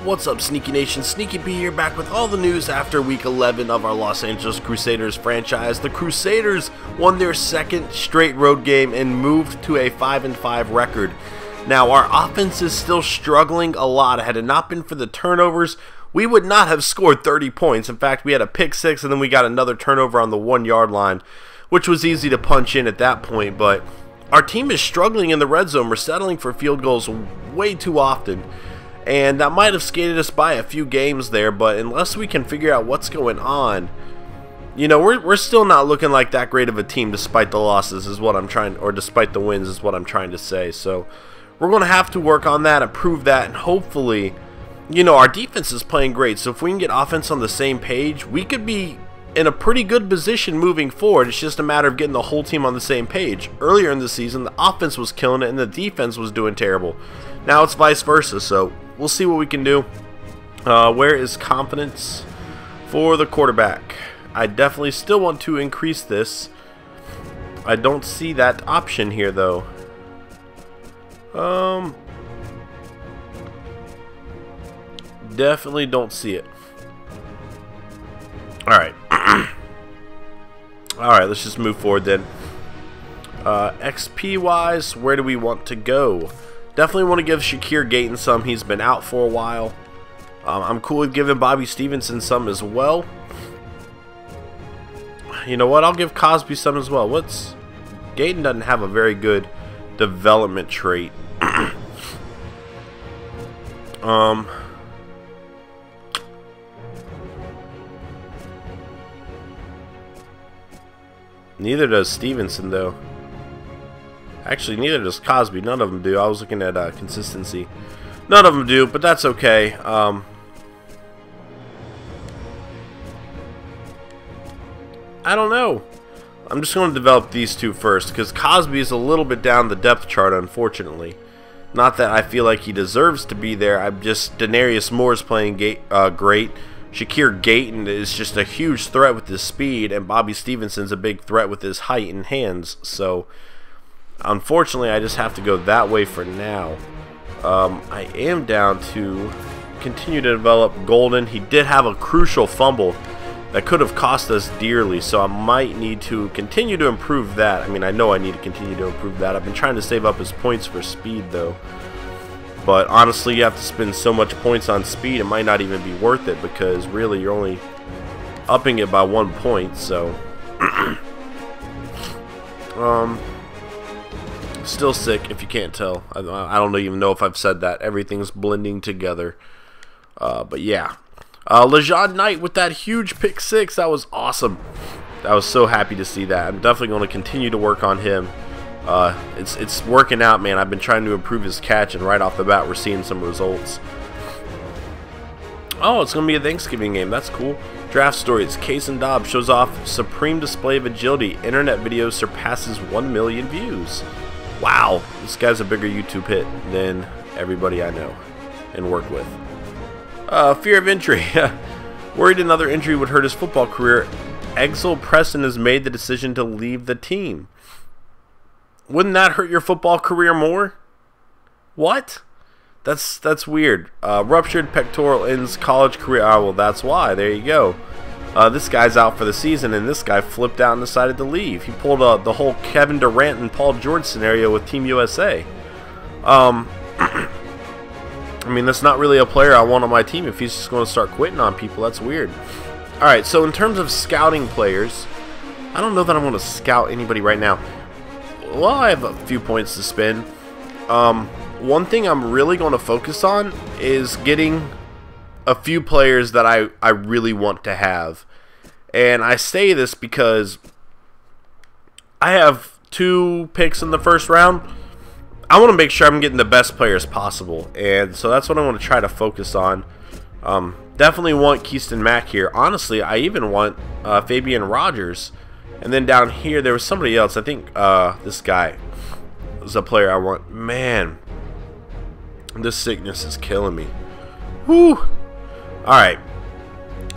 What's up, Sneaky Nation? Sneaky P here, back with all the news after Week 11 of our Los Angeles Crusaders franchise. The Crusaders won their second straight road game and moved to a 5-5 record. Now, our offense is still struggling a lot. Had it not been for the turnovers, we would not have scored 30 points. In fact, we had a pick six and then we got another turnover on the 1-yard line, which was easy to punch in at that point. But our team is struggling in the red zone. We're settling for field goals way too often. And that might have skated us by a few games there, but unless we can figure out what's going on, you know, we're still not looking like that great of a team despite the losses is what I'm trying, or despite the wins is what I'm trying to say. So we're going to have to work on that, improve that, and hopefully, you know, our defense is playing great. So if we can get offense on the same page, we could be in a pretty good position moving forward. It's just a matter of getting the whole team on the same page. Earlier in the season, the offense was killing it and the defense was doing terrible. Now it's vice versa, so we'll see what we can do. Where is confidence for the quarterback? I definitely still want to increase this. I don't see that option here, though. Definitely don't see it. Alright. Alright, let's just move forward then. XP wise, where do we want to go? Definitely want to give Shakir Gayton some. He's been out for a while. I'm cool with giving Bobby Stevenson some as well. You know what? I'll give Cosby some as well. Gayton doesn't have a very good development trait. Neither does Stevenson, though. Actually, neither does Cosby. None of them do. I was looking at consistency. None of them do, but that's okay. I don't know. I'm just going to develop these two first, because Cosby is a little bit down the depth chart, unfortunately. Not that I feel like he deserves to be there. I'm just, Denarius Moore is playing great. Shakir Gayton is just a huge threat with his speed, and Bobby Stevenson's a big threat with his height and hands. So unfortunately, I just have to go that way for now. I am down to continue to develop Golden. He did have a crucial fumble that could have cost us dearly, so I might need to continue to improve that. I mean, I know I need to continue to improve that. I've been trying to save up his points for speed, though. But honestly, you have to spend so much points on speed, it might not even be worth it, because really you're only upping it by 1 point, so... Still sick, if you can't tell. I don't even know if I've said that. Everything's blending together. But yeah. LeJean Knight with that huge pick six. That was awesome. I was so happy to see that. I'm definitely going to continue to work on him. It's working out, man. I've been trying to improve his catch, and right off the bat, we're seeing some results. Oh, it's going to be a Thanksgiving game. That's cool. Draft stories. Case and Dobbs shows off supreme display of agility. Internet video surpasses 1 million views. Wow, this guy's a bigger YouTube hit than everybody I know and work with. Fear of injury. Worried another injury would hurt his football career. Exil Preston has made the decision to leave the team. Wouldn't that hurt your football career more? What? That's weird. Ruptured pectoral ends college career. Oh, well, that's why. There you go. This guy's out for the season, and this guy flipped out and decided to leave. He pulled the whole Kevin Durant and Paul George scenario with Team USA. I mean, that's not really a player I want on my team if he's just going to start quitting on people. That's weird. Alright, so in terms of scouting players, I don't know that I want to scout anybody right now. Well, I have a few points to spend. One thing I'm really going to focus on is getting a few players that I really want to have. And I say this because I have 2 picks in the first round. I want to make sure I'm getting the best players possible, and so that's what I want to try to focus on. Definitely want Keyston Mack here. Honestly, I even want Fabian Rogers. And then down here, there was somebody else. I think this guy is a player I want. Man, this sickness is killing me. Whew. Alright.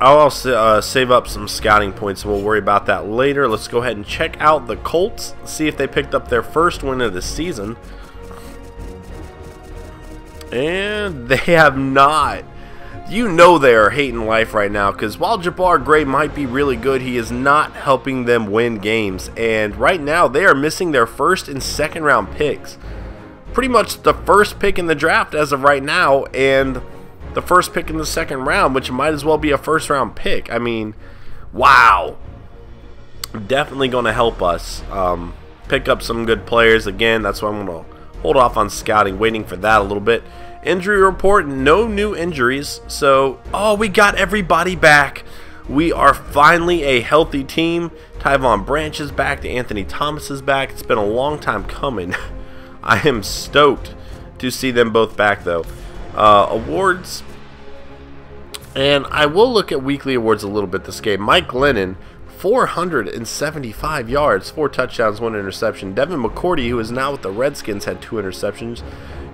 I'll save up some scouting points, and we'll worry about that later. Let's go ahead and check out the Colts, see if they picked up their first win of the season. And they have not. you know they are hating life right now, because while Jabbar Gray might be really good, he is not helping them win games. And right now, they are missing their first and second round picks. Pretty much the first pick in the draft as of right now, and the first pick in the second round, which might as well be a first round pick. I mean, wow. Definitely going to help us pick up some good players. Again, that's why I'm going to hold off on scouting, waiting for that a little bit. Injury report, no new injuries. So, oh, we got everybody back. We are finally a healthy team. Tyvon Branch is back. Anthony Thomas is back. It's been a long time coming. I am stoked to see them both back, though. Awards. And I will look at weekly awards a little bit this game. Mike Glennon, 475 yards, 4 touchdowns, 1 interception. Devin McCourty, who is now with the Redskins, had 2 interceptions.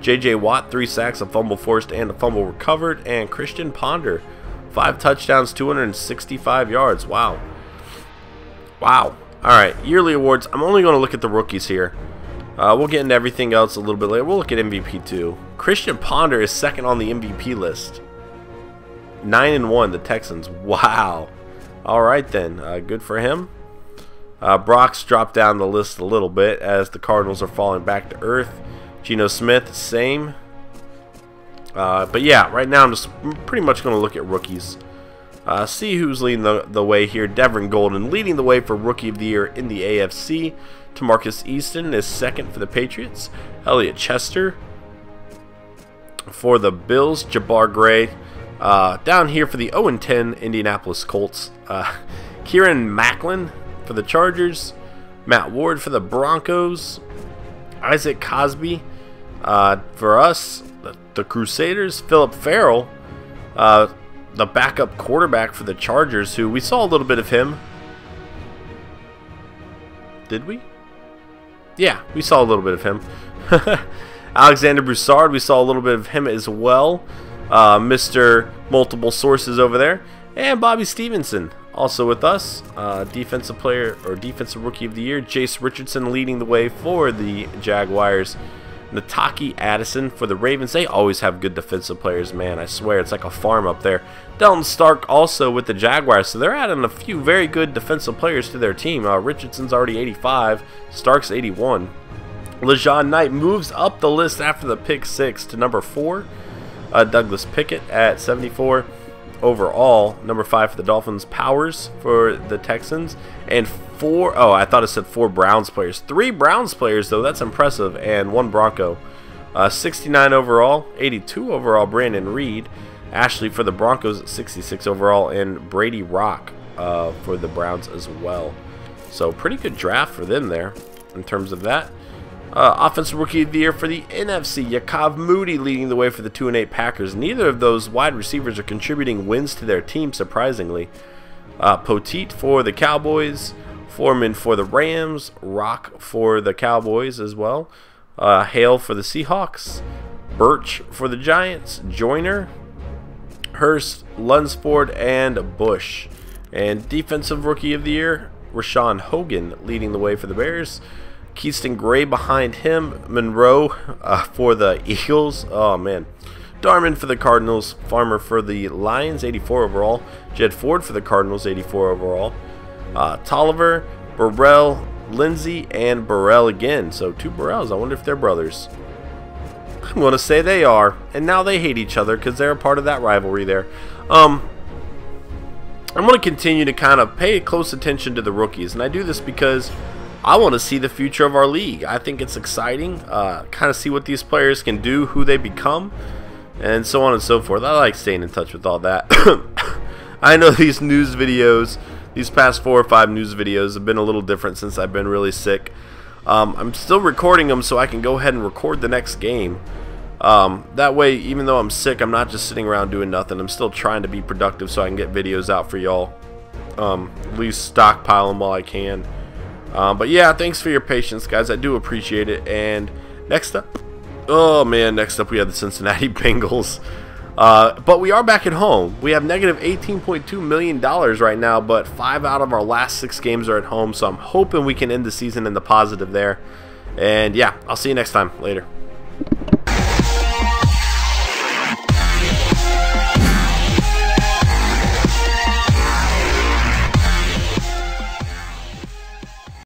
J.J. Watt, 3 sacks, a fumble forced, and a fumble recovered. And Christian Ponder, 5 touchdowns, 265 yards. Wow. Wow. Alright, yearly awards. I'm only going to look at the rookies here. We'll get into everything else a little bit later. We'll look at MVP too. Christian Ponder is second on the MVP list. 9-1, the Texans. Wow. Alright then. Good for him. Brock's dropped down the list a little bit as the Cardinals are falling back to earth. Geno Smith, same. But yeah, right now I'm just pretty much going to look at rookies. See who's leading the way here. Devin Golden leading the way for Rookie of the Year in the AFC. Tamarcus Easton is second for the Patriots. Elliott Chester for the Bills. Jabbar Gray down here for the 0-10 Indianapolis Colts. Kieran Macklin for the Chargers. Matt Ward for the Broncos. Isaac Cosby for us, the Crusaders. Philip Farrell, the backup quarterback for the Chargers, who we saw a little bit of him. Did we? Yeah, we saw a little bit of him. Alexander Broussard, we saw a little bit of him as well. Mr. Multiple Sources over there. And Bobby Stevenson, also with us. Defensive player, or defensive rookie of the year. Jace Richardson leading the way for the Jaguars. Nataki Addison for the Ravens. They always have good defensive players, man. I swear, it's like a farm up there. Dalton Stark also with the Jaguars. So they're adding a few very good defensive players to their team. Richardson's already 85. Stark's 81. LeJean Knight moves up the list after the pick 6 to number 4. Douglas Pickett at 74. Overall, number 5 for the Dolphins. Powers for the Texans. And 4, oh, I thought it said 4 Browns players. 3 Browns players, though. That's impressive. And 1 Bronco. 69 overall. 82 overall, Brandon Reed. Ashley for the Broncos at 66 overall. And Brady Rock for the Browns as well. So, pretty good draft for them there in terms of that. Offensive Rookie of the Year for the NFC, Yakov Moody leading the way for the 2-8 Packers. Neither of those wide receivers are contributing wins to their team, surprisingly. Poteet for the Cowboys, Foreman for the Rams, Rock for the Cowboys as well, Hale for the Seahawks, Birch for the Giants, Joyner, Hurst, Lunsford, and Bush. And Defensive Rookie of the Year, Rashawn Hogan leading the way for the Bears. Keaston Gray behind him. Monroe for the Eagles. Oh, man. Darman for the Cardinals. Farmer for the Lions, 84 overall. Jed Ford for the Cardinals, 84 overall. Tolliver, Burrell, Lindsey, and Burrell again. So 2 Burrells. I wonder if they're brothers. I'm going to say they are. And now they hate each other because they're a part of that rivalry there. I'm going to continue to kind of pay close attention to the rookies. And I do this because I want to see the future of our league. I think it's exciting. Kind of see what these players can do, who they become, and so on and so forth. I like staying in touch with all that. I know these news videos, these past 4 or 5 news videos have been a little different since I've been really sick. I'm still recording them so I can go ahead and record the next game. That way, even though I'm sick, I'm not just sitting around doing nothing. I'm still trying to be productive so I can get videos out for y'all. At least stockpile them while I can. But yeah, thanks for your patience, guys. I do appreciate it. And next up, oh man, next up we have the Cincinnati Bengals. But we are back at home. We have negative $18.2 million right now, but 5 out of our last 6 games are at home. So I'm hoping we can end the season in the positive there. And yeah, I'll see you next time. Later.